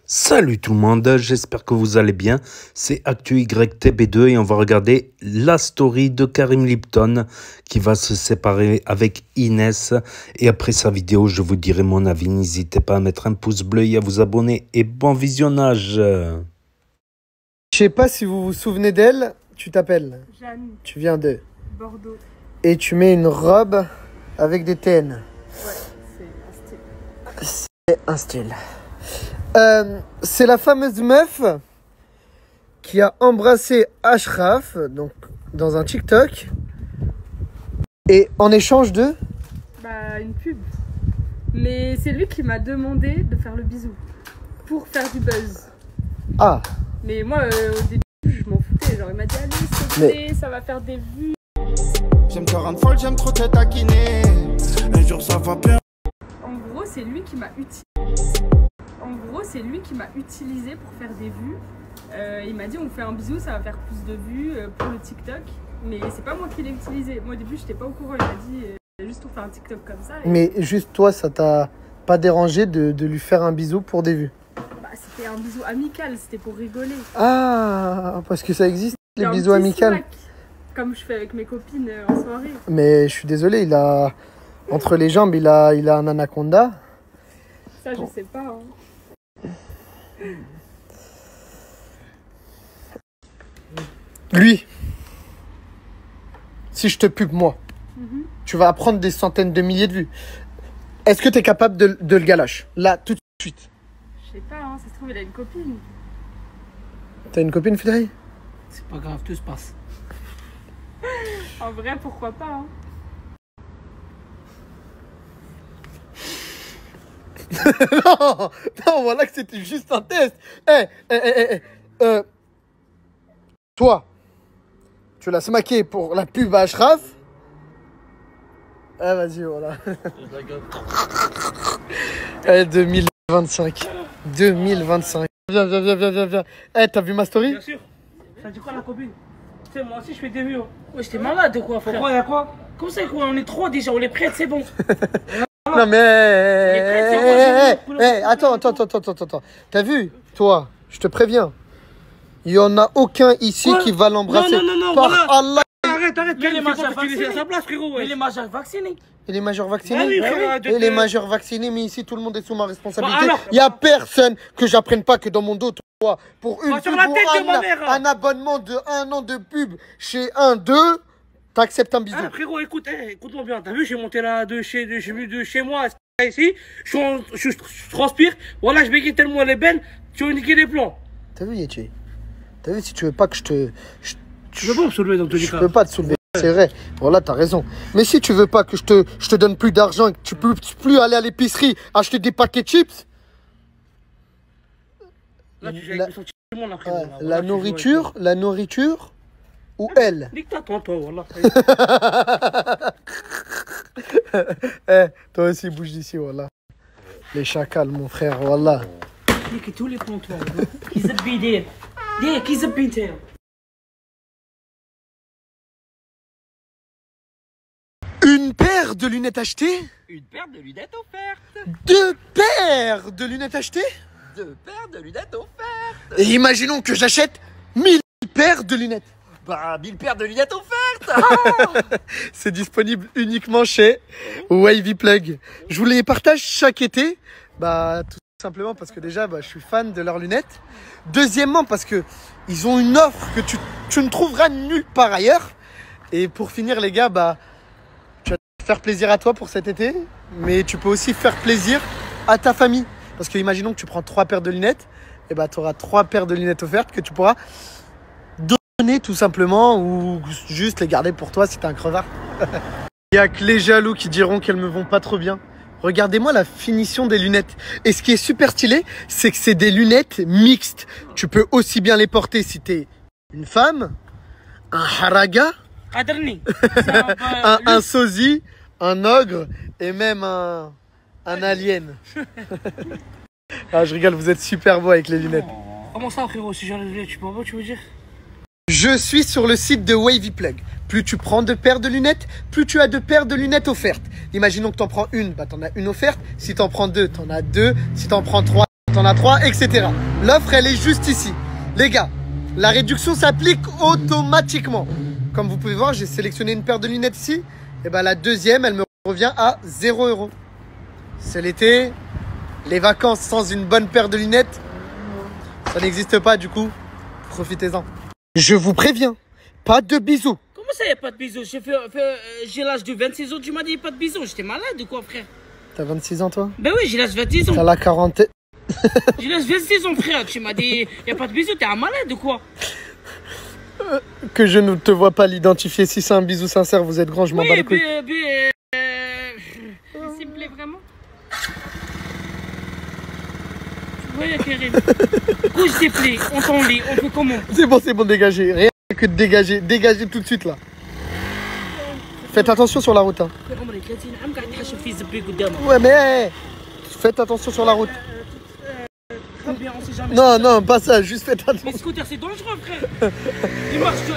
Salut tout le monde, j'espère que vous allez bien. C'est ActuYTB2 et on va regarder la story de Karim Lipton qui va se séparer avec Inès. Et après sa vidéo, je vous dirai mon avis. N'hésitez pas à mettre un pouce bleu et à vous abonner. Et bon visionnage. Je sais pas si vous vous souvenez d'elle. Tu t'appelles Jeanne. Tu viens de Bordeaux. Et tu mets une robe avec des TN. Ouais, c'est un style. C'est un style. C'est la fameuse meuf qui a embrassé Ashraf donc, dans un TikTok. Et en échange de... Bah, une pub. Mais c'est lui qui m'a demandé de faire le bisou. Pour faire du buzz. Ah. Mais moi, au début, je m'en foutais. Genre, il m'a dit, allez, s'il te plaît, ça va faire des vues. J'aime te rendre folle, j'aime trop te taquiner. Un jour, ça va bien. En gros, c'est lui qui m'a utilisé pour faire des vues. Il m'a dit, on fait un bisou, ça va faire plus de vues pour le TikTok. Mais c'est pas moi qui l'ai utilisé. Moi, au début, j'étais pas au courant. Il m'a dit, juste pour faire un TikTok comme ça. Et... Mais juste toi, ça t'a pas dérangé de lui faire un bisou pour des vues? Bah, c'était un bisou amical, c'était pour rigoler. Ah, parce que ça existe, les bisous amicaux. Comme je fais avec mes copines en soirée. Mais je suis désolé, il a... Entre les jambes, il a un anaconda. Ça, je sais pas. Hein. Lui, si je te pub, moi, tu vas apprendre des centaines de milliers de vues. Est-ce que tu es capable de le galoche? Là, tout de suite. Je sais pas, hein, ça se trouve, il a une copine. T'as une copine, Fidel? C'est pas grave, tout se passe. En vrai, pourquoi pas, hein. Non, non, voilà que c'était juste un test. Toi, tu l'as smaqué pour la pub à Ashraf. Ah, vas-y, voilà. 2025. 2025. Viens. T'as vu ma story? Bien sûr. Ça dit quoi la copine? Tu sais, moi aussi je fais des vues. Hein. Ouais, j'étais malade de quoi, frère. Pourquoi, y'a quoi? Comment ça, quoi? On est trois déjà, on les prête, c'est bon. Non mais... Attends. T'as vu? Toi, je te préviens. Il n'y en a aucun ici qui va l'embrasser. Non, par voilà. Allah. Arrête. Mais les majeurs vaccinés. À sa place, frérot. Mais les majeurs vaccinés. Et les majeurs vaccinés? Ah oui, frère, et les majeurs vaccinés, mais ici tout le monde est sous ma responsabilité. Bah, il n'y a personne que j'apprenne pas que dans mon dos, toi, pour une pub, un abonnement de 1 an de pub chez 1-2, t'acceptes un bisou. Ah, frérot, écoute-moi bien. T'as vu, j'ai monté là j'ai vu de chez moi ici. Je transpire. Voilà, je bégaye tellement elle est belle. Tu vas niquer les plans. T'as vu, Yeti? T'as vu, si tu veux pas que je te... Tu veux pas me soulever dans tous les cas? Je peux pas te soulever. C'est vrai, voilà, t'as raison. Mais si tu veux pas que je te donne plus d'argent et que tu peux plus aller à l'épicerie acheter des paquets de chips, là, la nourriture ou elle? Nique ta tante, toi, voilà. Toi aussi, bouge d'ici, voilà. Les chacals, mon frère, voilà. Nique tous les plans, toi. Qu'ils aient bidé. Dis, qu'ils aient bidé. Une paire de lunettes achetées? Une paire de lunettes offertes. 2 paires de lunettes achetées? 2 paires de lunettes offertes. Et imaginons que j'achète 1000 paires de lunettes. Bah, 1000 paires de lunettes offertes. C'est disponible uniquement chez Wavy Plug. Je vous les partage chaque été. Bah, tout simplement parce que déjà, je suis fan de leurs lunettes. Deuxièmement, parce que ils ont une offre que tu ne trouveras nulle part ailleurs. Et pour finir, les gars, tu vas te faire plaisir à toi pour cet été, mais tu peux aussi faire plaisir à ta famille. Parce que imaginons que tu prends 3 paires de lunettes, et tu auras 3 paires de lunettes offertes que tu pourras donner tout simplement ou juste les garder pour toi si t'es un crevard. Il n'y a que les jaloux qui diront qu'elles me vont pas trop bien. Regardez-moi la finition des lunettes. Et ce qui est super stylé, c'est que c'est des lunettes mixtes. Tu peux aussi bien les porter si t'es une femme, un haraga, un sosie, un ogre et même un alien. Ah, je rigole, vous êtes super beau avec les lunettes. Comment ça, frérot? Si j'enlève les lunettes, tu peux pas, tu veux dire? Je suis sur le site de Wavy Plug. Plus tu prends 2 paires de lunettes, plus tu as 2 paires de lunettes offertes. Imaginons que tu en prends une, t'en as une offerte. Si tu en prends 2, t'en as 2. Si tu en prends 3, t'en as 3, etc. L'offre, elle est juste ici. Les gars, la réduction s'applique automatiquement. Comme vous pouvez voir, j'ai sélectionné une paire de lunettes ici. Et ben la deuxième, elle me revient à 0 €. C'est l'été, les vacances sans une bonne paire de lunettes, ça n'existe pas du coup. Profitez-en. Je vous préviens, pas de bisous. Comment ça, y a pas de bisous? J'ai l'âge de 26 ans, tu m'as dit pas de bisous. J'étais malade ou quoi, frère? T'as 26 ans, toi? Ben oui, j'ai l'âge de 26 ans. T'as la quarantaine. J'ai l'âge de 26 ans, frère. Tu m'as dit, y a pas de bisous, t'es un malade ou quoi? Que je ne te vois pas l'identifier. Si c'est un bisou sincère, vous êtes grand, je m'en bats les couilles. S'il me plaît vraiment. Ouais, Karim. Couche tes plaies, on t'en lit, on fait comment? C'est bon, dégagez. Rien que de dégager. Dégagez tout de suite, là. Faites attention sur la route. Hein. Ouais, mais faites attention sur la route. Non, pas ça, juste faites attention. Mais scooter, c'est dangereux, frère.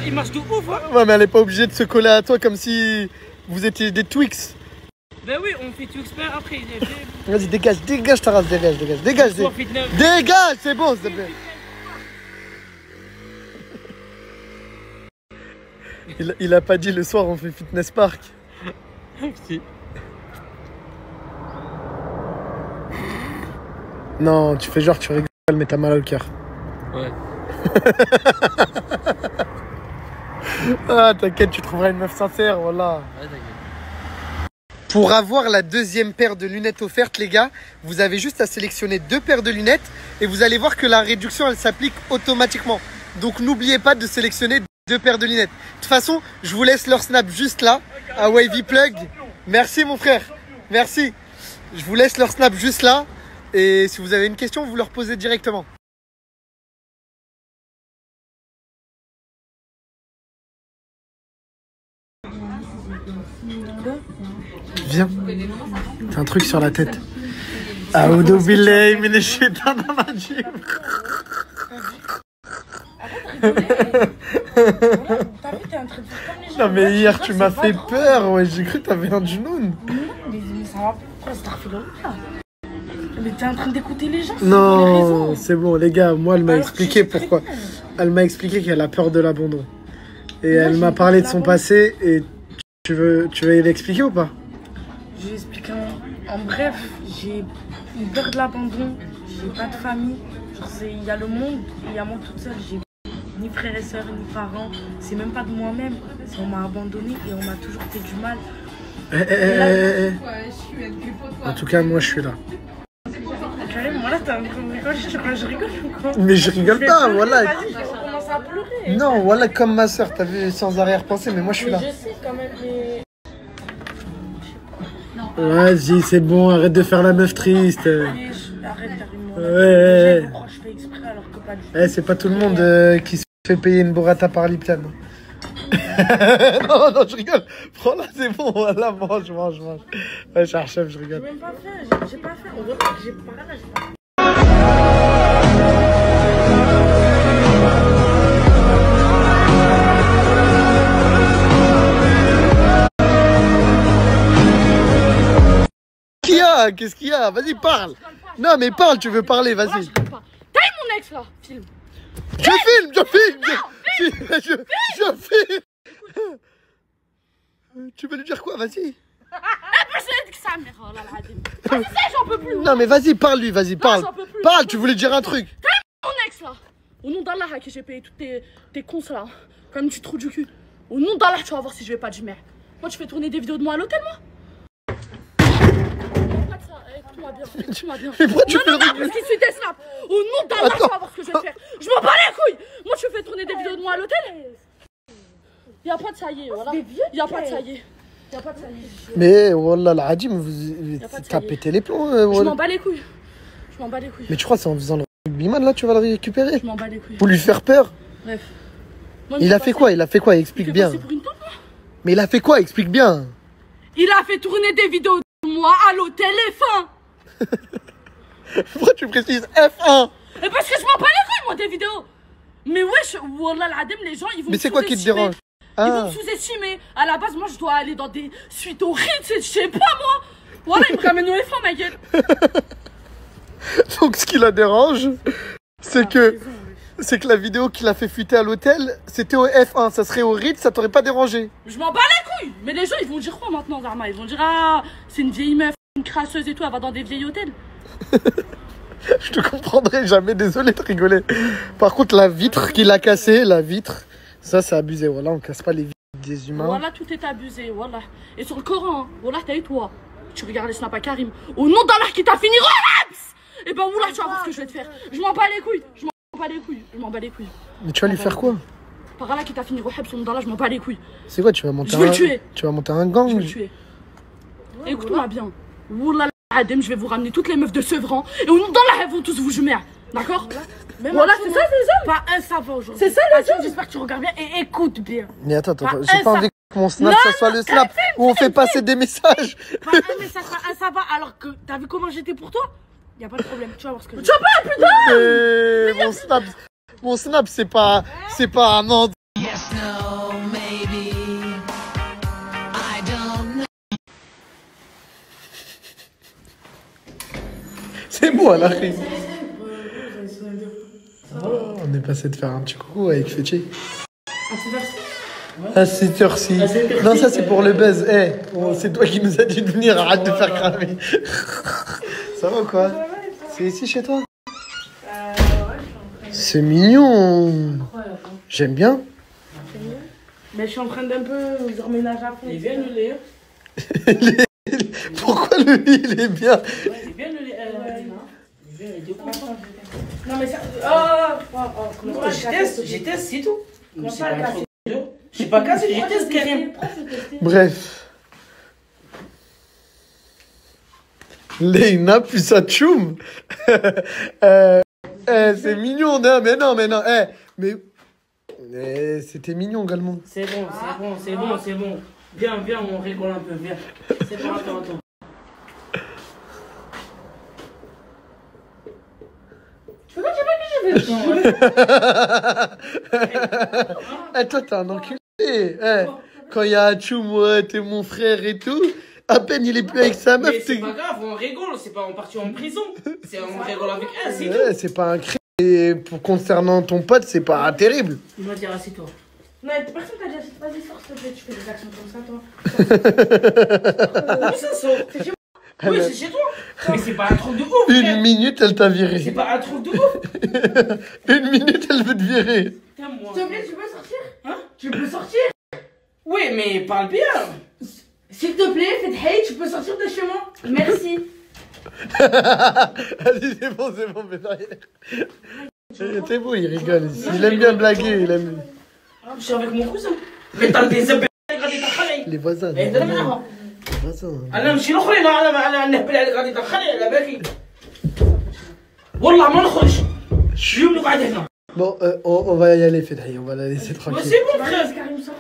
Il marche de ouf, hein. Ouais, mais elle est pas obligée de se coller à toi comme si vous étiez des Twix. Ben oui, on fait tout exprès après. Vas-y, dégage ta race, dégage. Dégage, c'est bon, s'il te plaît. Il a pas dit le soir on fait fitness park. Si. Non, tu fais genre tu rigoles mais t'as mal au cœur. Ouais. Ah t'inquiète, tu trouveras une meuf sincère, voilà. Ouais, t'inquiète. Pour avoir la deuxième paire de lunettes offerte, les gars, vous avez juste à sélectionner 2 paires de lunettes et vous allez voir que la réduction, elle s'applique automatiquement. Donc n'oubliez pas de sélectionner 2 paires de lunettes. De toute façon, je vous laisse leur snap juste là, à Wavy Plug. Merci mon frère, merci. Je vous laisse leur snap juste là et si vous avez une question, vous leur posez directement. Viens, t'as un truc sur la tête. Aoudou billahi minash shaitanir rajim. Non mais hier tu m'as fait peur, ouais, j'ai cru que t'avais un djnoun. Mais ça va pas, mais t'es en train d'écouter les gens. Non, c'est bon les gars, moi elle m'a expliqué pourquoi. Elle m'a expliqué qu'elle a peur de l'abandon. Et elle m'a parlé de son passé et tu veux l'expliquer ou pas? Je vais expliquer en bref, j'ai une peur de l'abandon, j'ai pas de famille, il y a le monde, il y a moi toute seule, j'ai ni frères et sœurs, ni parents, c'est même pas de moi-même, on m'a abandonné et on m'a toujours fait du mal. En tout cas, moi je suis là. Karim, voilà, t'es en train de rigoler, je rigole ou quoi? Mais je rigole pas, voilà. Vas-y, je vais commencer à pleurer. Non, voilà comme ma soeur, t'as vu, sans arrière-pensée, mais moi je suis là. Je sais quand même, mais... Vas-y, c'est bon, arrête de faire la meuf triste. Arrête, Karim. Ouais. Je fais exprès alors que pas du tout. C'est pas tout le monde qui se fait payer une burrata par Lipton. non, je rigole. Prends-la, c'est bon, voilà, mange. Ouais, chef, je rigole. J'ai même pas fait, j'ai pas fait. On voit pas que j'ai pas là, j'ai pas fait. Qu'est-ce qu'il y a? Vas-y, parle. Non, mais parle, tu veux parler, vas-y. Je parle pas. Taille mon ex là, filme. Je filme. Tu veux lui dire quoi? Vas-y. Vas-y, j'en peux plus. Non, mais vas-y, parle lui, vas-y, parle. j'en peux plus. Parle, tu voulais dire un truc. Mon ex là. Au nom d'Allah, à qui j'ai payé toutes tes cons là. Comme tu trous du cul. Au nom d'Allah, tu vas voir si je vais pas du merde. Moi, tu fais tourner des vidéos de moi à l'hôtel, moi. Écoute-moi bien. Mais pourquoi tu fais le Non, rugby? parce qu'il suit tes snaps. Au nom d'Allah, tu vas voir ce que je vais faire. Je m'en bats les couilles. Moi, tu fais tourner des vidéos de moi à l'hôtel. Y'a pas de ça y est, voilà. Y'a pas de ça y est. Mais wallah l'adim, t'as pété les plombs. Je m'en bats les couilles. Mais tu crois que c'est en faisant le rugbyman là tu vas le récupérer? Je m'en bats les couilles. Pour lui faire peur? Bref. Il a fait quoi? Explique bien. Mais il a fait quoi? Explique bien. Il a fait tourner des vidéos de moi à l'hôtel F1. Pourquoi tu précises F1? Et parce que je m'en bats les couilles, moi, des vidéos. Mais wesh, wallah l'adim, les gens, ils vont Mais c'est quoi qui te dérange? Ils vont me sous-estimer. À la base, moi, je dois aller dans des suites au Ritz, je sais pas, moi. Voilà, ils me ramènent au F1, ma gueule. Donc ce qui la dérange, c'est que la vidéo qu'il a fait fuiter à l'hôtel, c'était au F1. Ça serait au Ritz, ça t'aurait pas dérangé. Je m'en bats les couilles. Mais les gens, ils vont dire quoi maintenant, Zarma? Ils vont dire, ah, c'est une vieille meuf, une crasseuse et tout, elle va dans des vieilles hôtels. Je te comprendrai jamais, désolé de rigoler. Par contre, la vitre qu'il a cassée, la vitre, ça c'est abusé. Voilà, on casse pas les vitres des humains. Voilà, tout est abusé, voilà. Et sur le Coran, voilà, t'as eu toi. Tu regardes les snaps à Karim. Au nom d'Allah qui t'a fini, relax. Et ben voilà, tu vas voir ce que je vais te faire. Je m'en bats les couilles. Je m'en bats les couilles. Je m'en bats les couilles. Mais tu vas lui faire quoi? Par Allah qui t'a fini, Rohab, au nom d'Allah, je m'en bats les couilles. C'est quoi, tu vas monter Je veux le tuer. Tu vas monter un gang? Je vais le tuer. Écoute-moi bien. Wallah, Adem, je vais vous ramener toutes les meufs de Sevran. Et au nom d'Allah, elles vont tous vous jumer. D'accord? Voilà, c'est ça les hommes. Pas un savant aujourd'hui. C'est ça les hommes. J'espère que tu regardes bien et écoute bien. Mais attends, j'ai pas envie que mon snap, ça soit le snap où on fait passer des messages. Pas un message, pas un savant, alors que t'as vu comment j'étais pour toi? Y'a pas de problème, tu vas voir ce que je veux. Tu vas pas, putain! Mon snap, c'est pas Amande. C'est bon, elle arrive. Oh, on est passé de faire un petit coucou avec Fetché. À cette heure-ci. Non, ça c'est pour le buzz. Eh, c'est toi qui nous as dit de venir, arrête de faire cramer. Ça va ou quoi? C'est ici chez toi? C'est mignon. J'aime bien. Mais je suis en train d'un peu vous emménager à fond. Il est bien le lait. Pourquoi le lit il est bien? Il est bien le lait. Non mais ça. J'ai testé, c'est tout. J'ai pas cassé, j'ai testé Karim. Bref. Leïna puis sa tchoum. C'est mignon, non, mais non. Mais c'était mignon également. C'est bon. Viens, on rigole un peu, viens. C'est bon, attends. Toi, t'es un enculé. Quand il y a Tchoum, ouais, t'es mon frère et tout, à peine il est plus avec sa meuf. Mais c'est pas grave, on rigole, c'est pas on partit en prison. On rigole avec un, c'est tout. C'est pas un crime. Et concernant ton pote, c'est pas terrible. Il m'a dit, assieds-toi. Non, personne t'a dit assieds-toi. Vas-y, sors, s'il te plaît. Tu fais des actions comme ça, toi. Oui, ça sort. C'est chez moi. Oui, c'est chez toi. Mais c'est pas un truc de ouf. Une minute, elle t'a viré. C'est pas un truc de ouf. Une minute, elle veut te virer. Tiens-moi. S'il te plaît, tu peux sortir? Hein? Tu peux sortir? Oui, mais parle bien. S'il te plaît, faites hey, tu peux sortir de chez moi? Merci. Vas-y, c'est bon, mais derrière. T'es beau, il rigole. Il aime bien blaguer, il aime. Je suis avec mon cousin. Mais t'as des épées. Les voisins. Les voisins. أنا نمشي نخرج أنا نهبل عليك غادي تدخلي على بالي والله ما نخرج شو اللي قاعد هنا. Bon, on va y aller, Fedri, on va la laisser tranquille. C'est bon, frère.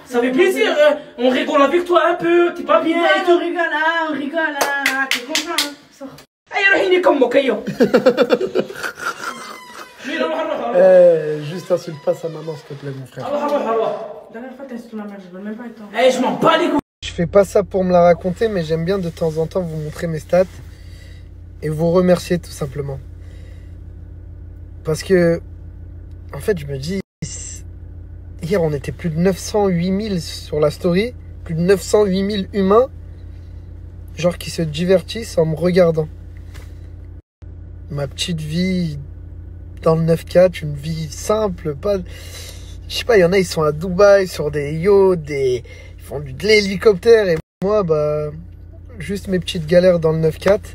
Ça fait plaisir. On rigole avec toi un peu. T'es pas bien et tout. On rigole, t'es content, hein? Sors. Aïe, روحيني كمك أيوه. Juste insulte pas sa maman, s'il te plaît, mon frère. Dernière fois, t'as insulté ma mère, je veux même pas être toi. Eh, je m'en bats les couilles. Je fais pas ça pour me la raconter, mais j'aime bien de temps en temps vous montrer mes stats et vous remercier tout simplement. Parce que, en fait, je me dis, hier on était plus de 908 000 sur la story, plus de 908 000 humains, genre qui se divertissent en me regardant. Ma petite vie dans le 9-4, une vie simple, pas... Je sais pas, il y en a, ils sont à Dubaï sur des yachts, ils font de l'hélicoptère, et moi, bah, juste mes petites galères dans le 9-4.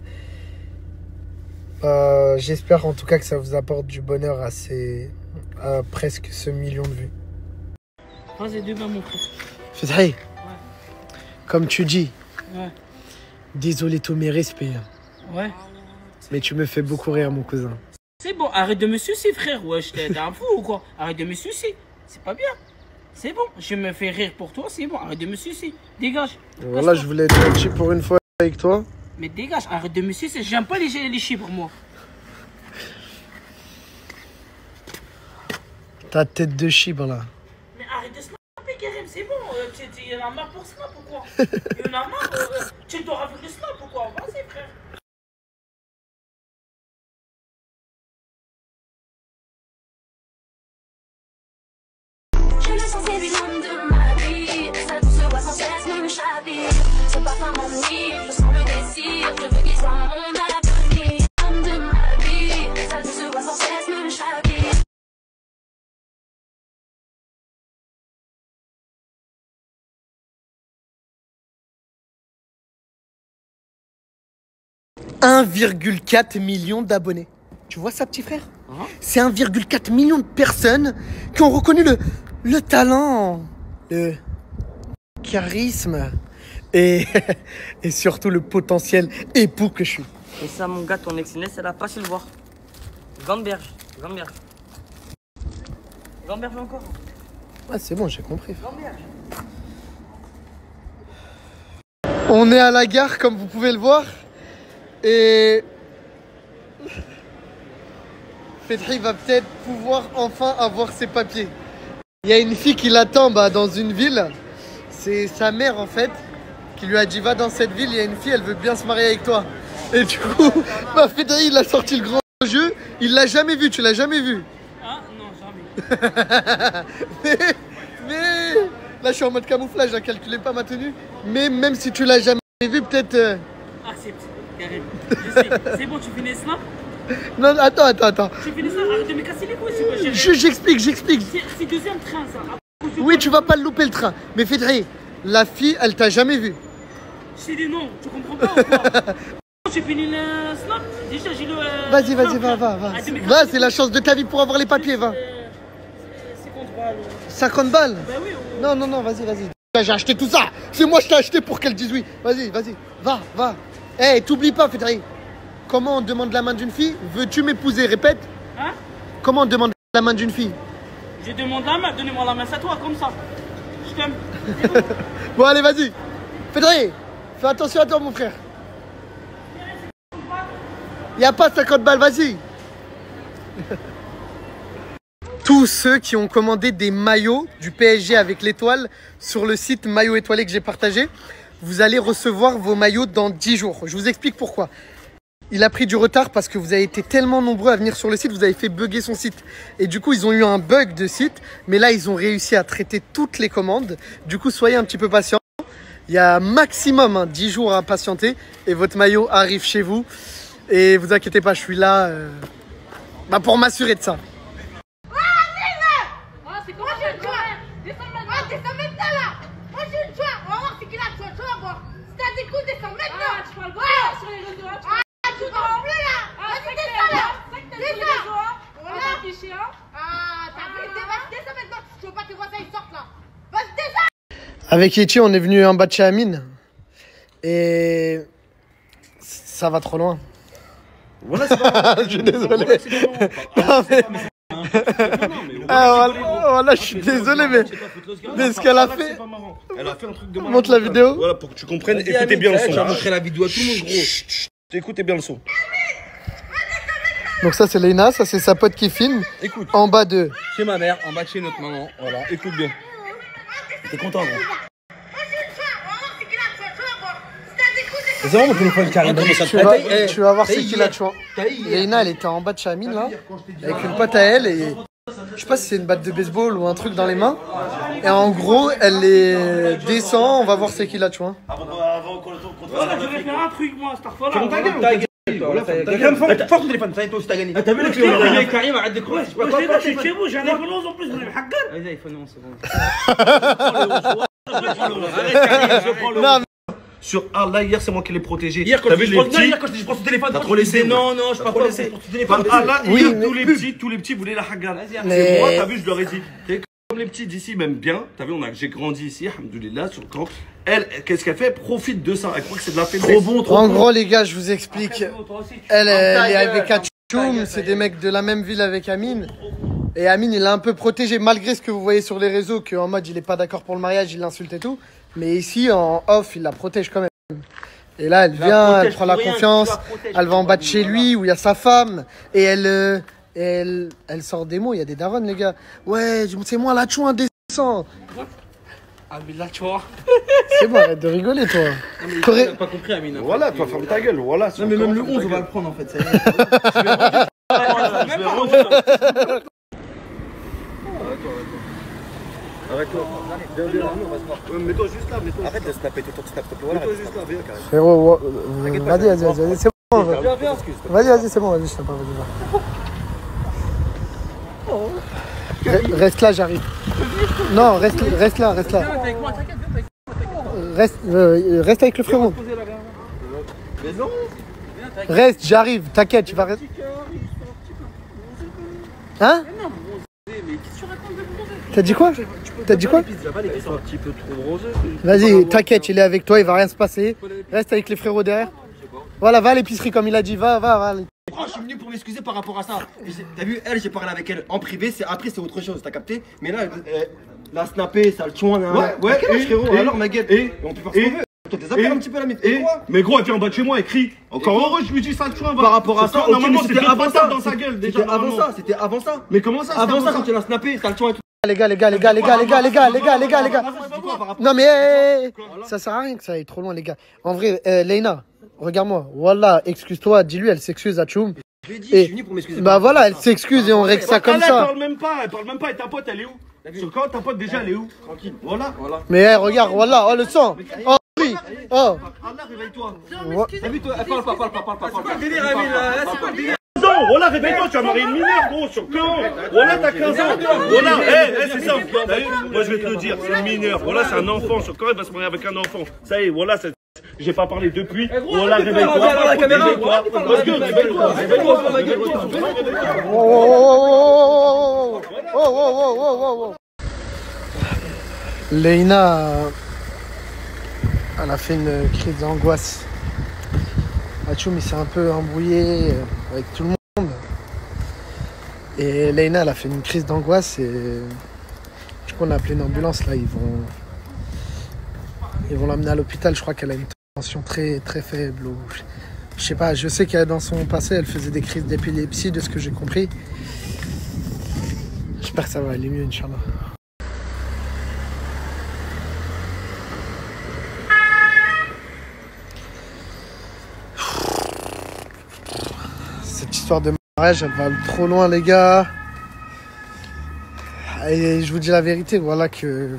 J'espère en tout cas que ça vous apporte du bonheur à presque ce million de vues. Vas-y, demain, mon frère. Fedri, comme tu dis, Ouais. désolé tous mes respects, Ouais. mais tu me fais beaucoup rire, mon cousin. C'est bon, arrête de me sucer, frère. Ouais, t'es un fou ou quoi? Arrête de me sucer. C'est pas bien. C'est bon, je me fais rire pour toi, c'est bon. Arrête de me sucer. Dégage. Voilà, je voulais être gentil pour une fois avec toi. Mais dégage, arrête de me sucer. J'aime pas les chiffres, moi. Ta tête de chibre là. Mais arrête de snapper, Karim, c'est bon. Il y en a marre pour snap ou quoi? Il y en a marre. Tu dois avec le snap ou quoi? Vas-y, frère. c'est lui l'homme de ma vie. Sa douce voix sans cesse me chavire. Ce parfum m'ennuie, je sens le désir. Je veux qu'il soit mon avenir. L'homme de ma vie, sa douce voix sans cesse me chavire. « 1,4 million d'abonnés. Tu vois ça, petit frère? C'est 1,4 million de personnes qui ont reconnu le talent, le charisme et, et surtout le potentiel époux que je suis. Et ça, mon gars, ton ex-Inès, elle a pas su le voir. Gamberge. Gamberge encore. Ah, c'est bon, j'ai compris. Gamberge. On est à la gare, comme vous pouvez le voir. Et Fethi va peut-être pouvoir enfin avoir ses papiers. Il y a une fille qui l'attend dans une ville. C'est sa mère en fait qui lui a dit va dans cette ville, il y a une fille, elle veut bien se marier avec toi. Et du coup, Fethi il a sorti le grand jeu. Il l'a jamais vu, tu l'as jamais vu? Ah non, jamais. mais là je suis en mode camouflage, je calculais pas ma tenue. Mais même si tu l'as jamais vu, peut-être... Accepte, Karim. Je sais. C'est bon, tu finis snap? Non, attends. Tu finis snap? Arrête de me casser les couilles, c'est quoi? J'explique. C'est deuxième train, ça. Oui, tu vas pas louper le train. Mais Fethi, la fille, elle t'a jamais vu. Je t'ai dit non, tu comprends pas ou quoi? J'ai fini le snap. Déjà, j'ai le... Vas-y, va. Va, c'est la chance de ta vie pour avoir les papiers, va. 50 balles. 50 balles? Bah oui. Non, vas-y. J'ai acheté tout ça. C'est moi, je t'ai acheté pour qu'elle dise oui. Vas-y. Va. Eh, t'oublies pas, Fethi. Comment on demande la main d'une fille? Veux-tu m'épouser? Répète. Hein? Comment on demande la main d'une fille? Je demande la main, donnez-moi la main, c'est à toi, comme ça. Je t'aime. Bon, allez, vas-y. Fethi, fais attention à toi, mon frère. Y a pas 50 balles, vas-y. Tous ceux qui ont commandé des maillots du PSG avec l'étoile sur le site Maillot Étoilé que j'ai partagé, vous allez recevoir vos maillots dans 10 jours. Je vous explique pourquoi. Il a pris du retard parce que vous avez été tellement nombreux à venir sur le site, vous avez fait bugger son site. Et du coup, ils ont eu un bug de site, mais là, ils ont réussi à traiter toutes les commandes. Du coup, soyez un petit peu patients. Il y a maximum 10 jours à patienter et votre maillot arrive chez vous. Et vous inquiétez pas, je suis là pour m'assurer de ça. Avec Yeti, on est venu en bas de chez Amine. Et ça va trop loin. Voilà, c'est pas je suis désolé. Voilà, je suis désolé, mais ce qu'elle a fait. Elle a fait un truc de Montre la vidéo. Voilà, pour que tu comprennes, écoutez bien le son. Je vais montrer la vidéo à tout le monde, gros. Écoutez bien le son. Donc ça c'est Leïna, ça c'est sa pote qui filme. Écoute. En bas de... Chez ma mère, en bas de chez notre maman. Voilà, Écoute bien. T'es content, gros? c'est vraiment mon téléphone Karim. Tu vas voir c'est qui là, tu vois. Leïna elle était en bas de chez Amine là, avec une pote à elle et... Je sais pas si c'est une batte de baseball ou un truc dans les mains. Et en gros, elle les descend, on va voir c'est qui là, tu vois. Avant qu'on je vais faire un truc, moi, cette fois-là. Ferme ta gueule. Force ton téléphone, ça y est, toi aussi t'as gagné. T'as vu le client? Karim, arrête de croire. Je sais pas, c'est chez vous, j'ai un iPhone 11 en plus, vous avez hacker. Vas-y, iPhone 11, c'est bon. Non, mais... Sur Allah, hier c'est moi qui l'ai protégé. Hier quand je dis je prends son téléphone, t'as trop laissé. Non, je prends pas laissé. Par Allah, Oui, hier mais- tous les petits voulaient la hagar. Mais- C'est moi, t'as vu, je leur ai dit. Comme les petits d'ici m'aiment bien, t'as vu, j'ai grandi ici, alhamdoulilah, sur le camp. Elle, qu'est-ce qu'elle fait? Profite de ça. Elle croit que c'est de la faiblesse. Trop bon, trop En bon. gros les gars, je vous explique. Elle est avec Atchoum, c'est des mecs de la même ville avec Amine. Et Amine, il l'a un peu protégé, malgré ce que vous voyez sur les réseaux, qu'en mode il est pas d'accord pour le mariage, il l'insulte et tout. Mais ici, en off, il la protège quand même. Et là, elle vient, elle prend la confiance, elle va en bas de chez lui, où il y a sa femme, et elle sort des mots, il y a des darons, les gars. Ouais, c'est moi, la chouin, descend. Ah, mais là, tu vois. C'est bon, arrête de rigoler, toi. T'as pas compris, Amine. Voilà, toi, ferme ta gueule, voilà. Non, mais même le 11, on va le prendre en fait. Ça y est. Je vais rendre. Arrête-toi. Viens, on va se voir. Mets-toi juste là, mets-toi. Arrête de snapper tout le temps, tu snaps voilà. Mets-toi juste là, viens. Frérot, vas-y, c'est bon. Viens. Vas-y, c'est bon, vas-y, je t'en parle, vas-y. Reste là, j'arrive. Non, reste là. Viens avec moi, t'inquiète, viens avec Reste avec le frérot. Mais non. Reste, j'arrive, t'inquiète, tu vas rester. Hein? T'as dit quoi? T'as dit quoi? Ils sont un petit peu trop bronzés. Vas-y, t'inquiète, il est avec toi, il va rien se passer. Reste avec les frérots derrière. Voilà, va à l'épicerie comme il a dit, va. Je suis venu pour m'excuser par rapport à ça. T'as vu, elle, j'ai parlé avec elle en privé, après c'est autre chose, t'as capté? Mais là, la snapper, ça le tue. Ouais, frérot, alors ma guette. On peut faire ce qu'on veut. Toi, t'es zappé un petit peu la mythe. Mais gros, elle vient en bas de chez moi, elle crie. Encore heureux, je lui dis ça, tu vois. Par rapport à ça, normalement, c'était c'était avant ça. dans sa gueule déjà. C'était avant ça. Mais comment ça? Avant ça, quand tu l'as snappé, ça le tue et tout. Les gars. Non mais ça sert à rien que ça aille trop loin, les gars. En vrai, Leïna, regarde-moi. Wallah, excuse-toi, dis-lui, elle s'excuse à Tchoum. Je lui ai dit, je suis venu pour m'excuser. Bah voilà, elle s'excuse et on règle ça comme ça. Elle parle même pas. Et ta pote, elle est où? Sur quand ta pote déjà, elle est où? Tranquille. Voilà. Mais regarde, wallah, oh le sang. Oh oui. Oh. Allah, réveille-toi. T'as vu, toi, parle pas. C'est quoi le délire, Amine, là? C'est quoi le délire? Voilà, réveille-toi, tu vas marier une mineure, gros, sur quand? Voilà, t'as 15 ans. Voilà, c'est ça. T'as vu? Moi, je vais te le dire, c'est une mineure. Voilà, c'est un enfant. Sur quand elle va se marier avec un enfant? Ça y est, voilà, j'ai pas parlé depuis. Voilà, réveille-toi. Oh. Leïna, elle a fait une crise d'angoisse. Atchoum, il s'est un peu embrouillé avec tout le monde. Et Leïna, elle a fait une crise d'angoisse et du coup, on a appelé une ambulance. Là, ils vont l'emmener à l'hôpital. Je crois qu'elle a une tension très très faible. Ou... Je sais pas, je sais que dans son passé, elle faisait des crises d'épilepsie, de ce que j'ai compris. J'espère que ça va aller mieux, Inch'Allah. Cette histoire de mariage, elle va trop loin, les gars. Et je vous dis la vérité, voilà que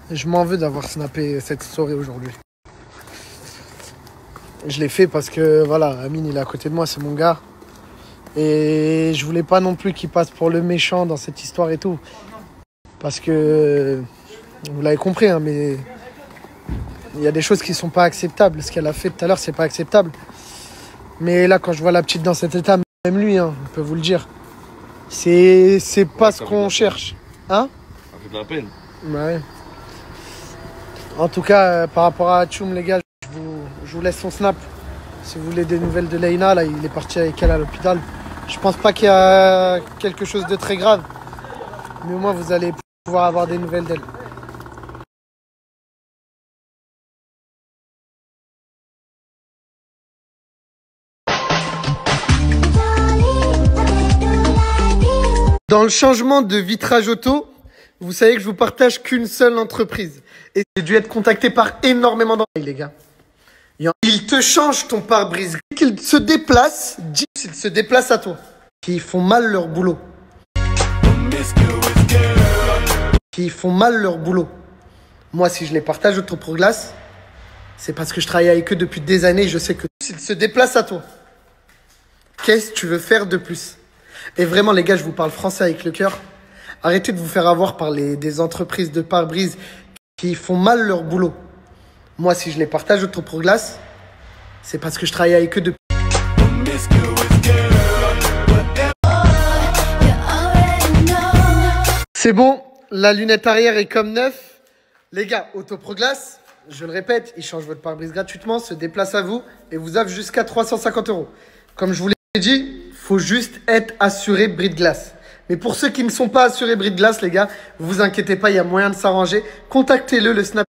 je m'en veux d'avoir snappé cette story aujourd'hui. Je l'ai fait parce que, voilà, Amine, il est à côté de moi, c'est mon gars. Et je voulais pas non plus qu'il passe pour le méchant dans cette histoire et tout. Parce que, vous l'avez compris, hein, mais il y a des choses qui sont pas acceptables. Ce qu'elle a fait tout à l'heure, c'est pas acceptable. Mais là, quand je vois la petite dans cet état, même lui, hein, on peut vous le dire, c'est pas ce qu'on cherche. Hein? Ça fait de la peine. Ouais. En tout cas, par rapport à Tchoum, les gars, je vous laisse son snap. Si vous voulez des nouvelles de Leïna, là, il est parti avec elle à l'hôpital. Je pense pas qu'il y a quelque chose de très grave. Mais au moins, vous allez pouvoir avoir des nouvelles d'elle. Dans le changement de vitrage auto, vous savez que je vous partage qu'une seule entreprise. Et j'ai dû être contacté par énormément d'entreprises, les gars. Il te change ton pare-brise. Qu'il se déplace, dis qu'il se déplace à toi. Qui font mal leur boulot. Qui font mal leur boulot. Moi, si je les partage Autoproglace, c'est parce que je travaille avec eux depuis des années et je sais que s'ils se déplacent à toi, qu'est-ce que tu veux faire de plus? Et vraiment, les gars, je vous parle français avec le cœur. Arrêtez de vous faire avoir par des entreprises de pare-brise qui font mal leur boulot. Moi, si je les partage Autoproglace, c'est parce que je travaille avec eux depuis... C'est bon, la lunette arrière est comme neuf. Les gars, Autoproglace, je le répète, il change votre pare-brise gratuitement, se déplace à vous et vous offre jusqu'à 350 €. Comme je vous l'ai dit, faut juste être assuré bris de glace. Mais pour ceux qui ne sont pas assurés bris de glace, les gars, vous inquiétez pas, il y a moyen de s'arranger. Contactez-le, le snap.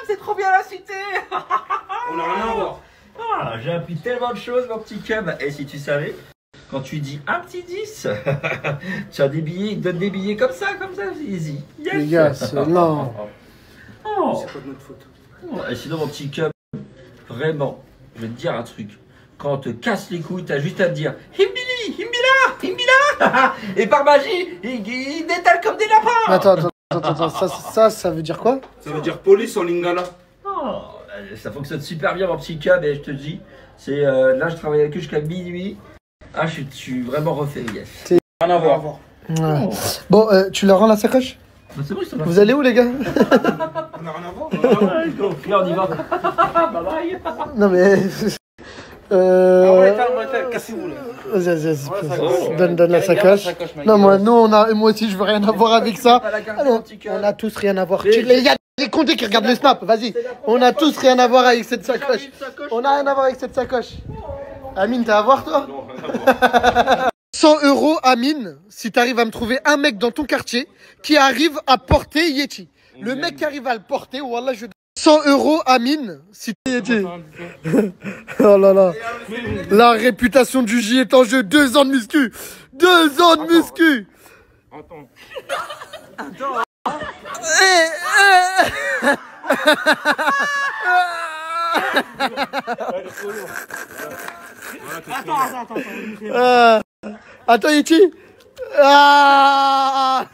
C'est trop bien la cité. On a rien à voir. Ah, j'ai appris tellement de choses, mon petit cub. Et si tu savais, quand tu dis un petit 10, tu as des billets, ils te donnent des billets comme ça, easy. Yes. Les gars, c'est... Non. Oh. C'est pas de notre faute. Oh, et sinon, mon petit cub, vraiment, je vais te dire un truc. quand on te casse les couilles, t'as juste à te dire Himbili, Himbila, Himbila. Et par magie, ils détalent comme des lapins. Attends, ça veut dire quoi? Ça veut dire police en lingala. Oh, ça fonctionne super bien, mon petit cub, et je te dis, c'est là, je travaille avec eux jusqu'à minuit. Ah, je suis vraiment refait, yes. Rien à voir. Ouais. Bon, tu leur rends la sacoche? Bah, c'est bon, ça va. Vous allez où, les gars? On a rien à voir. Là, on y va. Bye bye. Non, mais... Cassez-vous là. Vas-y, donne la sacoche. Non, moi aussi, je veux rien avoir avec ça. Alors, on a tous rien à voir. Il y a des condés qui regardent le snap, vas-y. On a tous rien à voir avec cette sacoche. On a rien à voir avec cette sacoche. Amine, t'as à voir, toi? Non, rien à voir. 100 € Amine, si t'arrives à me trouver un mec dans ton quartier qui arrive à porter Yeti. Le mec qui arrive à le porter, wallah, je... 100 € Amine, si t'es Yeti. Oh là là. La réputation du J est en jeu. 2 ans de muscu. 2 ans de muscu. Attends. Attends, Yeti. Ah.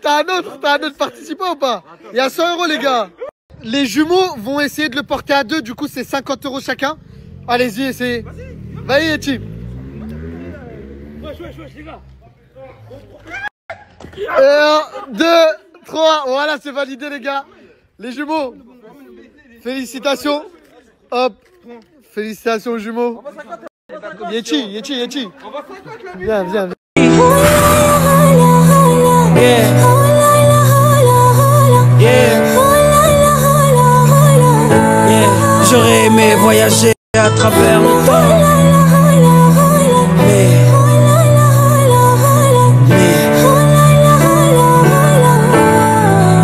T'as un autre participant ou pas? Il y a 100 € les gars. Les jumeaux vont essayer de le porter à 2, du coup c'est 50 € chacun. Allez-y, essayez. Vas-y, Yeti. Wesh, les gars. 1, 2, 3. Voilà, c'est validé les gars. Les jumeaux. Félicitations. Hop. Félicitations aux jumeaux. Yeti. Viens. J'aurais aimé voyager à travers le temps, mais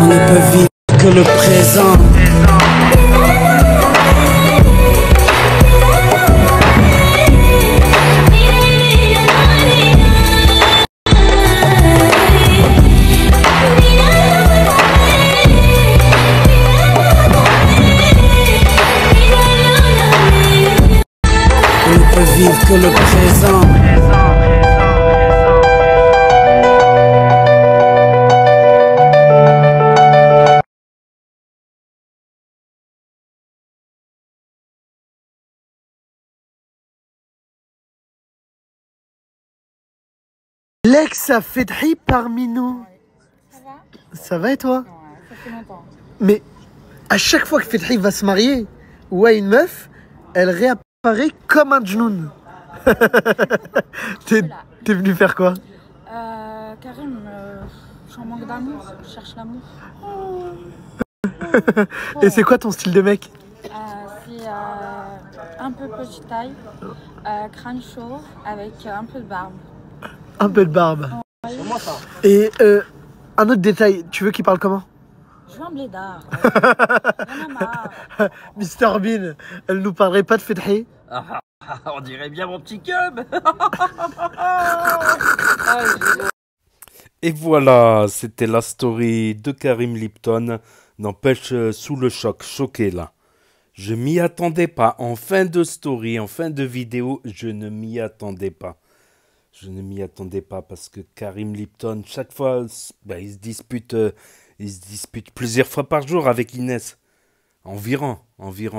on ne peut vivre que le présent. Vivre que le présent. Lex a fait Fethi parmi nous. Ça va et toi? Ouais, ça fait longtemps. Mais à chaque fois que Fethi va se marier ou à une meuf, elle réapparaît comme un djnoun. T'es venu faire quoi? Karim, je suis en manque d'amour, je cherche l'amour. Et c'est quoi ton style de mec? C'est un peu petite taille, crâne chauve avec un peu de barbe. Un peu de barbe. C'est moi ça. Et un autre détail, tu veux qu'il parle comment? Je veux un blédard. Y'en a marre. Mister Bean, elle nous parlerait pas de Fethi? On dirait bien mon petit cub. Et voilà, c'était la story de Karim Lipton. N'empêche, sous le choc, choqué là. Je m'y attendais pas. En fin de story, en fin de vidéo, je ne m'y attendais pas. Je ne m'y attendais pas parce que Karim Lipton, chaque fois, il se dispute plusieurs fois par jour avec Inès. Environ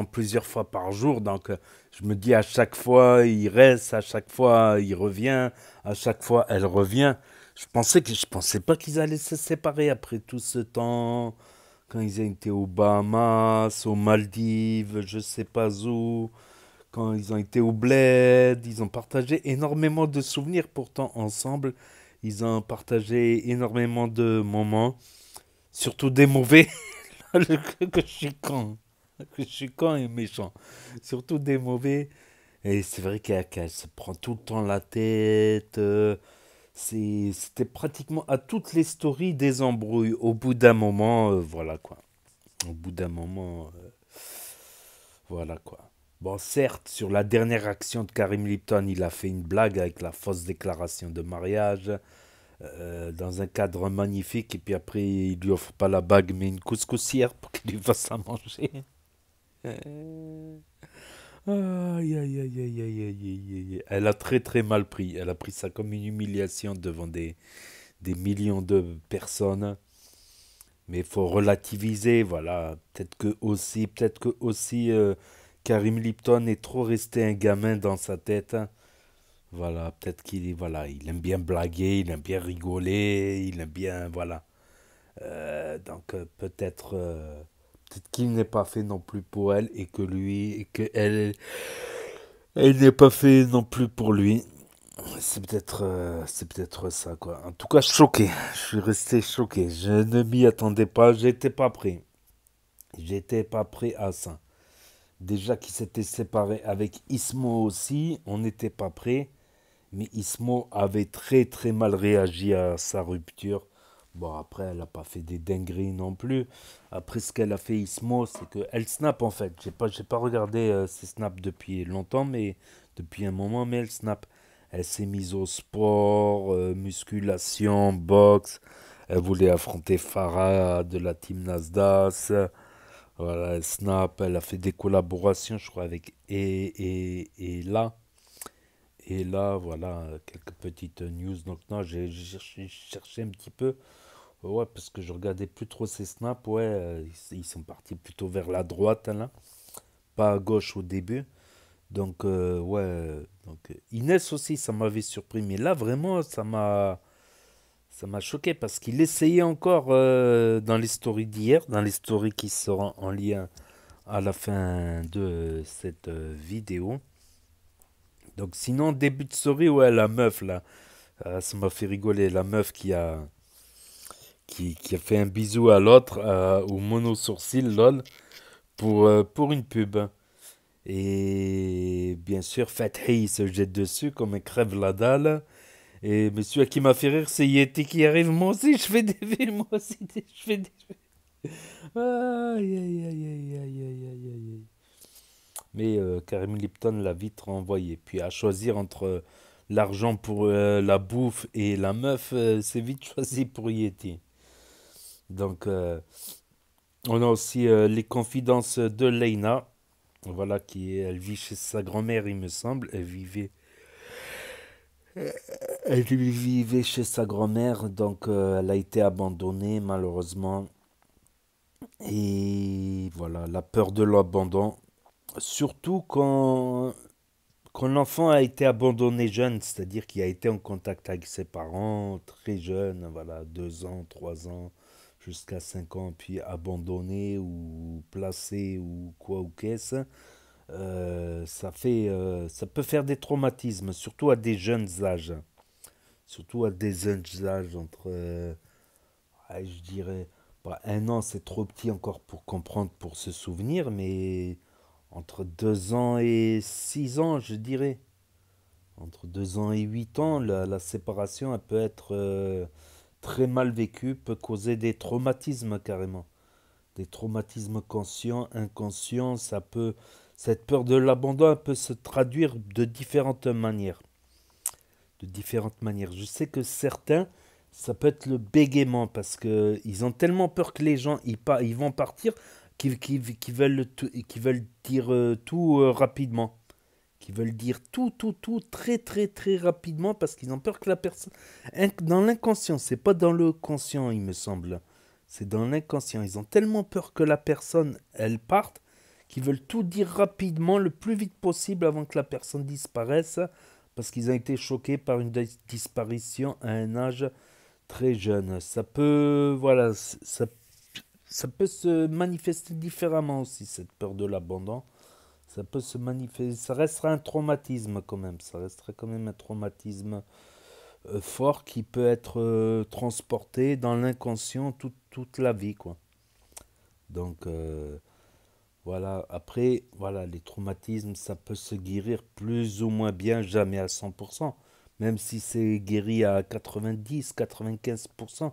plusieurs fois par jour. Donc, je me dis à chaque fois, il reste, à chaque fois, il revient, à chaque fois, elle revient. Je pensais pas qu'ils allaient se séparer après tout ce temps. Quand ils étaient aux Bahamas, aux Maldives, je sais pas où. Quand ils ont été au Bled, ils ont partagé énormément de souvenirs pourtant ensemble. Ils ont partagé énormément de moments, surtout des mauvais. Que je suis con et méchant. Surtout des mauvais. Et c'est vrai qu'elle se prend tout le temps la tête. C'était pratiquement à toutes les stories des embrouilles. Au bout d'un moment, voilà quoi. Au bout d'un moment, voilà quoi. Bon, certes, sur la dernière action de Karim Lipton, il a fait une blague avec la fausse déclaration de mariage, dans un cadre magnifique, et puis après, il lui offre pas la bague, mais une couscoussière pour qu'il lui fasse à manger. Aïe, aïe, aïe, aïe, aïe, aïe, aïe, aïe. Elle a très très mal pris. Elle a pris ça comme une humiliation devant des millions de personnes. Mais il faut relativiser, voilà. Peut-être que aussi Karim Lipton est trop resté un gamin dans sa tête. Voilà, peut-être il aime bien blaguer, il aime bien rigoler, il aime bien, voilà. Peut-être qu'il n'est pas fait non plus pour elle et que elle n'est pas fait non plus pour lui. C'est peut-être ça, quoi. En tout cas, choqué. Je suis resté choqué. Je ne m'y attendais pas. J'étais pas prêt. J'étais pas prêt à ça. Déjà qu'il s'était séparé avec Ismo aussi, on n'était pas prêt. Mais Ismo avait très très mal réagi à sa rupture. Bon, après, elle n'a pas fait des dingueries non plus. Après, ce qu'elle a fait, Ismo, c'est qu'elle snap en fait. J'ai pas regardé ses snaps depuis longtemps, mais depuis un moment, mais elle snap. Elle s'est mise au sport, musculation, boxe. Elle voulait affronter Farah de la team Nasdaq. Voilà, elle snap. Elle a fait des collaborations, je crois, avec et là. Et là, voilà, quelques petites news. Donc, non, j'ai cherché un petit peu. Ouais, parce que je regardais plus trop ces snaps. Ouais, ils sont partis plutôt vers la droite, hein, là. Pas à gauche au début. Donc, ouais. Donc, Inès aussi, ça m'avait surpris. Mais là, vraiment, ça m'a choqué parce qu'il essayait encore dans les stories d'hier, dans les stories qui seront en lien à la fin de cette vidéo. Donc, sinon, début de story, ouais, la meuf, là, ça m'a fait rigoler. La meuf qui a fait un bisou à l'autre, au mono sourcil, lol, pour une pub. Et bien sûr, Fathi se jette dessus comme un crève la dalle. Et monsieur qui m'a fait rire, c'est Yeti qui arrive. Moi aussi, je fais des vues, moi aussi, je fais des vues. Aïe, aïe, aïe, aïe, aïe, aïe, aïe, aïe. Mais Karim Lipton l'a vite renvoyé. Puis à choisir entre l'argent pour la bouffe et la meuf, c'est vite choisi pour Yeti. Donc, on a aussi les confidences de Leïna. Voilà, elle vit chez sa grand-mère, il me semble. Elle vivait chez sa grand-mère, donc elle a été abandonnée, malheureusement. Et voilà, la peur de l'abandon. Surtout quand l'enfant a été abandonné jeune, c'est-à-dire qu'il a été en contact avec ses parents très jeune, voilà, 2 ans, 3 ans, jusqu'à 5 ans, puis abandonné ou placé ou quoi ou qu'est-ce, ça peut faire des traumatismes, surtout à des jeunes âges. Surtout à des jeunes âges entre, ouais, je dirais, bah, 1 an c'est trop petit encore pour comprendre, pour se souvenir, mais entre 2 ans et 6 ans, je dirais. Entre 2 ans et 8 ans, la séparation, elle peut être très mal vécue, peut causer des traumatismes carrément. Des traumatismes conscients, inconscients, cette peur de l'abandon, elle peut se traduire de différentes manières. De différentes manières. Je sais que certains, ça peut être le bégaiement parce que ils ont tellement peur que les gens ils vont partir qu'ils veulent dire tout rapidement. Qui veulent dire tout très très très rapidement parce qu'ils ont peur que la personne... Dans l'inconscient, c'est pas dans le conscient, il me semble. C'est dans l'inconscient. Ils ont tellement peur que la personne, elle parte, qu'ils veulent tout dire rapidement, le plus vite possible avant que la personne disparaisse, parce qu'ils ont été choqués par une disparition à un âge très jeune. Ça peut, voilà, ça peut se manifester différemment aussi, cette peur de l'abandon. Ça peut se manifester, ça restera un traumatisme quand même, ça resterait quand même un traumatisme fort qui peut être transporté dans l'inconscient toute la vie, quoi. Donc, voilà, après, voilà, les traumatismes, ça peut se guérir plus ou moins bien, jamais à 100%. Même si c'est guéri à 90, 95%,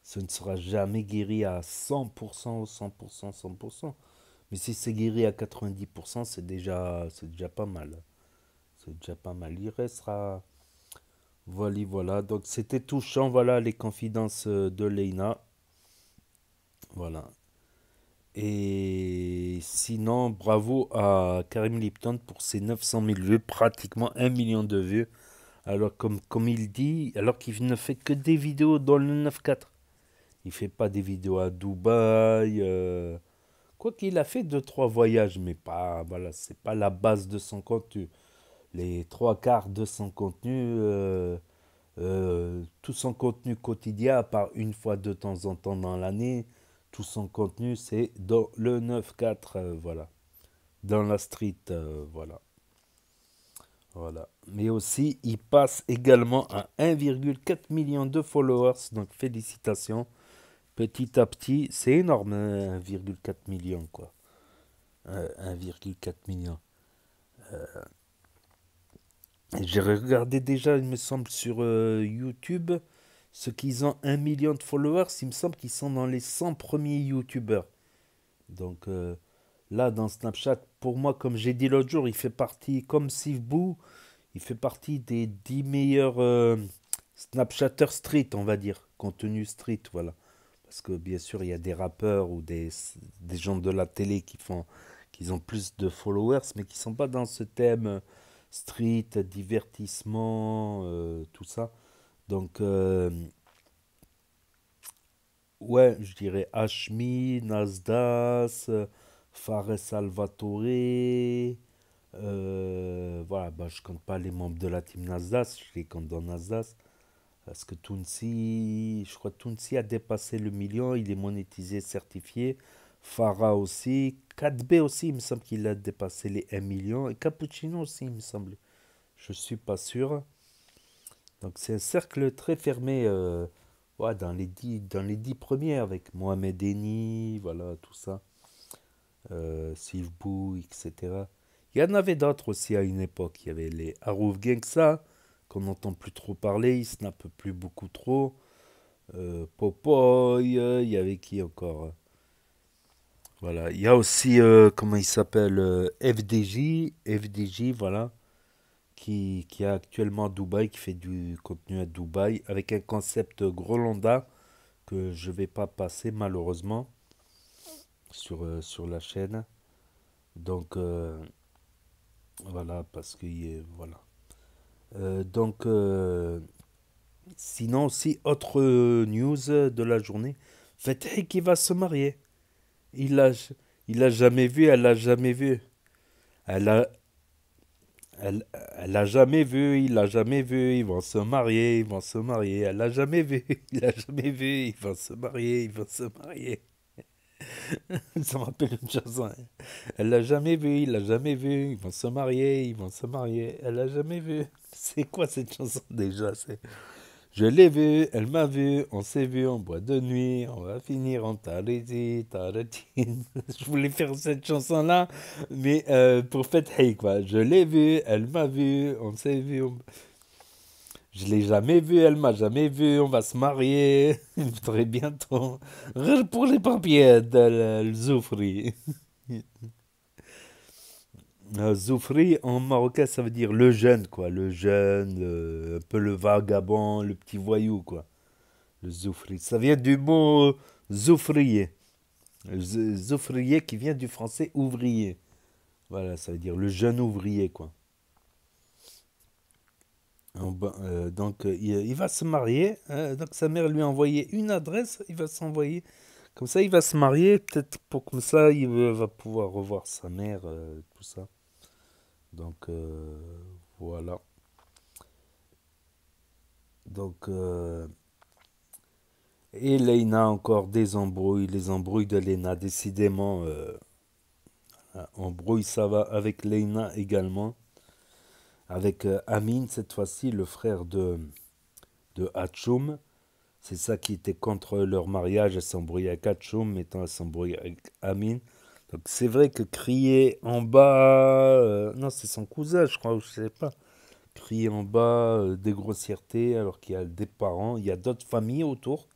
ce ne sera jamais guéri à 100%, 100%, 100%. Mais si c'est guéri à 90%, c'est déjà pas mal. C'est déjà pas mal. Il restera... Voilà, voilà. Donc c'était touchant, voilà, les confidences de Leïna. Voilà. Et sinon, bravo à Karim Lipton pour ses 900 000 vues, pratiquement 1 million de vues. Alors, comme il dit, alors qu'il ne fait que des vidéos dans le 9-4. Il fait pas des vidéos à Dubaï. Quoi qu'il a fait 2-3 voyages, mais pas, voilà, c'est pas la base de son contenu. Les 3/4 de son contenu, tout son contenu quotidien, à part une fois de temps en temps dans l'année, tout son contenu, c'est dans le 9-4, voilà. Dans la street, voilà. Voilà. Mais aussi, il passe également à 1,4 million de followers, donc félicitations. Petit à petit, c'est énorme, 1,4 million, quoi. 1,4 million. J'ai regardé déjà, il me semble, sur YouTube, ceux qui ont 1 million de followers, il me semble qu'ils sont dans les 100 premiers YouTubeurs. Donc là, dans Snapchat, pour moi, comme j'ai dit l'autre jour, il fait partie, comme Sivbou, il fait partie des 10 meilleurs Snapchatters street, on va dire, contenu street, voilà. Parce que bien sûr, il y a des rappeurs ou des gens de la télé qui ont plus de followers, mais qui sont pas dans ce thème street, divertissement, tout ça. Donc, ouais, je dirais Hashmi, Nasdas, Fares Salvatore. Voilà, bah, je compte pas les membres de la team Nasdas, je les compte dans Nasdas. Parce que Tounsi, je crois que Tounsi a dépassé le million, il est monétisé, certifié. Farah aussi. 4B aussi, il me semble qu'il a dépassé les 1 million. Et Cappuccino aussi, il me semble. Je suis pas sûr. Donc c'est un cercle très fermé ouais, dans les 10 premiers avec Mohamed Eni, voilà, tout ça. Sivbou, etc. Il y en avait d'autres aussi à une époque. Il y avait les Harouf Gangsta, qu'on n'entend plus trop parler, ils snappent plus beaucoup trop. Popoy, il y avait qui encore? Voilà, il y a aussi, comment il s'appelle? FDJ, voilà, qui est actuellement à Dubaï, qui fait du contenu à Dubaï, avec un concept Grolanda que je vais pas passer malheureusement sur la chaîne. Donc, voilà, parce que, voilà. Donc, sinon aussi, autre news de la journée, Fethi qui va se marier. Il a jamais vu, elle l'a jamais vu. Elle a, elle l'a jamais vu, il l'a jamais vu, ils vont se marier, ils vont se marier. Elle l'a jamais vu, il l'a jamais vu, ils vont se marier, ils vont se marier. Ça me rappelle une chanson, hein. Elle l'a jamais vu, il l'a jamais vu, ils vont se marier, ils vont se marier. Elle l'a jamais vu. C'est quoi cette chanson déjà? Je l'ai vue, elle m'a vu, on s'est vu en boîte de nuit, on va finir en tariti, taratine. Je voulais faire cette chanson-là, mais pour Fethi, quoi. Je l'ai vue, elle m'a vu, on s'est vu. Je l'ai jamais vue, elle m'a jamais vu, on va se marier très bientôt. Rire pour les papiers de Zoufri. Zoufri en marocain ça veut dire le jeune, quoi, le jeune, un peu le vagabond, le petit voyou, quoi. Le Zoufri, ça vient du mot zoufrier. Zoufrier qui vient du français ouvrier. Voilà, ça veut dire le jeune ouvrier, quoi. Donc il va se marier, hein, donc sa mère lui a envoyé une adresse, il va s'envoyer. Comme ça, il va se marier, peut-être pour comme ça, il va pouvoir revoir sa mère, tout ça. Donc, voilà. Donc, et Leïna, encore des embrouilles, les embrouilles de Leïna, décidément, embrouille, ça va avec Leïna également. Avec Amin, cette fois-ci, le frère de Hatchoum. C'est ça qui était contre leur mariage, elle s'embrouillait avec Hatchoum, maintenant elle s'embrouille avec Amin. Donc c'est vrai que crier en bas, non c'est son cousin je crois, ou je sais pas, crier en bas des grossièretés alors qu'il y a des parents, il y a d'autres familles autour,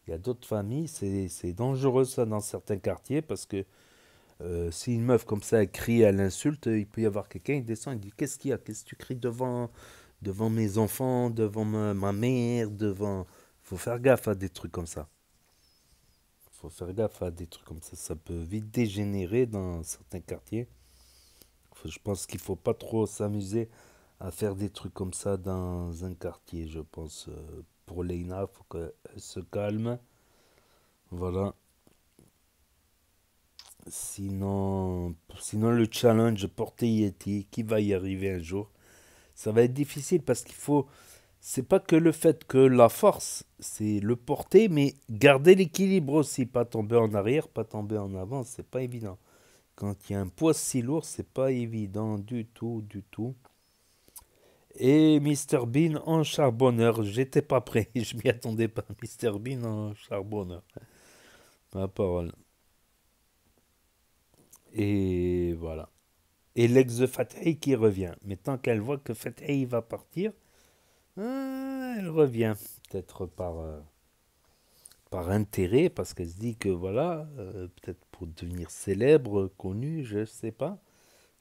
il y a d'autres familles, c'est dangereux ça dans certains quartiers parce que Si une meuf comme ça elle crie, elle insulte, il peut y avoir quelqu'un, il descend, il dit qu'est-ce qu'il y a? Qu'est-ce que tu cries devant mes enfants, devant ma mère, devant... Faut faire gaffe à des trucs comme ça. Faut faire gaffe à des trucs comme ça peut vite dégénérer dans certains quartiers. Je pense qu'il faut pas trop s'amuser à faire des trucs comme ça dans un quartier, je pense. Pour Leïna, faut qu'elle se calme. Voilà. Sinon le challenge porter Yeti, qui va y arriver un jour, ça va être difficile parce qu'il faut... C'est pas que le fait que la force, c'est le porter, mais garder l'équilibre aussi. Pas tomber en arrière, pas tomber en avant, c'est pas évident. Quand il y a un poids si lourd, c'est pas évident du tout, du tout. Et Mr Bean en charbonneur, j'étais pas prêt, je m'y attendais pas. Mr Bean en charbonneur, ma parole. Et voilà. Et l'ex de Fatih qui revient. Mais tant qu'elle voit que Fatih va partir, elle revient. Peut-être par intérêt, parce qu'elle se dit que voilà, peut-être pour devenir célèbre, connue, je sais pas,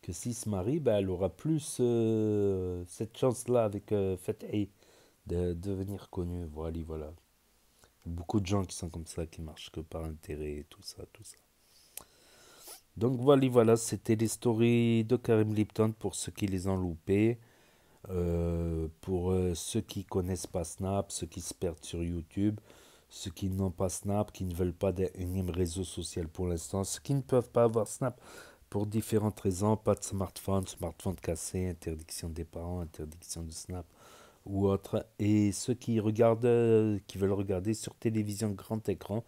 que s'il se marie, ben, elle aura plus cette chance-là avec Fatih de devenir connue. Voilà, voilà. Beaucoup de gens qui sont comme ça, qui marchent que par intérêt, et tout ça, tout ça. Donc voilà, c'était les stories de Karim Lipton pour ceux qui les ont loupés. Pour ceux qui connaissent pas Snap, ceux qui se perdent sur YouTube, ceux qui n'ont pas Snap, qui ne veulent pas d'énième réseau social pour l'instant, ceux qui ne peuvent pas avoir Snap pour différentes raisons, pas de smartphone cassé, interdiction des parents, interdiction de Snap ou autre, et ceux qui regardent, qui veulent regarder sur télévision grand écran.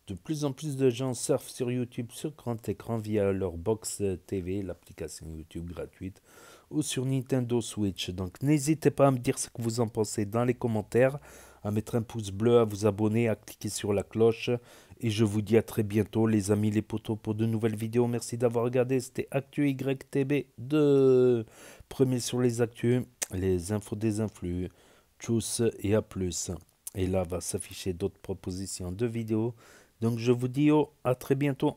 De plus en plus de gens surfent sur YouTube sur grand écran via leur box TV, l'application YouTube gratuite, ou sur Nintendo Switch. Donc n'hésitez pas à me dire ce que vous en pensez dans les commentaires, à mettre un pouce bleu, à vous abonner, à cliquer sur la cloche. Et je vous dis à très bientôt les amis, les potos, pour de nouvelles vidéos. Merci d'avoir regardé, c'était Actu YTB 2. Premier sur les actus, les infos des influx. Tchuss et à plus. Et là va s'afficher d'autres propositions de vidéos. Donc je vous dis à très bientôt.